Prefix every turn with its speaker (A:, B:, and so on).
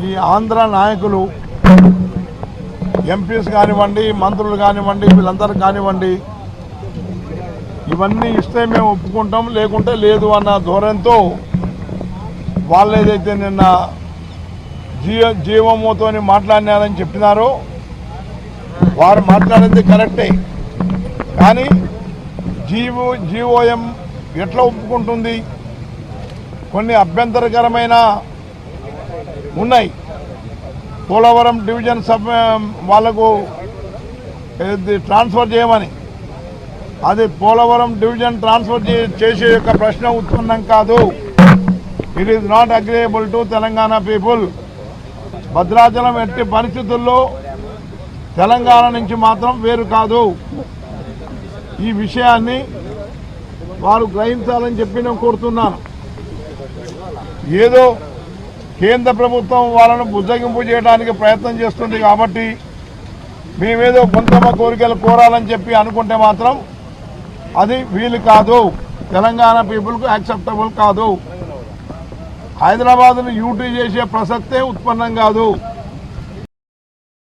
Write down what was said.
A: ఈ ఆంధ్ర నాయకులు ఎంపీస్ కానివ్వండి, మంత్రులు కానివ్వండి, వీళ్ళందరూ కానివ్వండి, ఇవన్నీ ఇస్తే మేము ఒప్పుకుంటాం, లేకుంటే లేదు అన్న ధోరణితో వాళ్ళు ఏదైతే నిన్న జీవోతో మాట్లాడినారని చెప్పినారో వారు మాట్లాడింది కరెక్టే. కానీ జీఓఎం ఎట్లా ఒప్పుకుంటుంది? కొన్ని అభ్యంతరకరమైన ఉన్నాయి. పోలవరం డివిజన్ వాళ్లకు ట్రాన్స్ఫర్ చేయమని, అది పోలవరం డివిజన్ ట్రాన్స్ఫర్ చేసే యొక్క ప్రశ్న ఉత్పన్నం కాదు. It is not agreeable to Telangana people. Bhadrachalam ఎట్టి పరిస్థితుల్లో తెలంగాణ నుంచి మాత్రం వేరు కాదు. ఈ విషయాన్ని వారు గ్రహించాలని చెప్పి నేను కోరుతున్నాను. ఏదో కేంద్ర ప్రభుత్వం వాళ్ళను బుజ్జగింపు చేయడానికి ప్రయత్నం చేస్తుంది కాబట్టి మేమేదో కొంతమ కోరికలు కోరాలని చెప్పి అనుకుంటే మాత్రం అది వీలు కాదు, తెలంగాణ పీపుల్కు యాక్సెప్టబుల్ కాదు. హైదరాబాద్ను యూటీ చేసే ప్రసక్తే ఉత్పన్నం కాదు.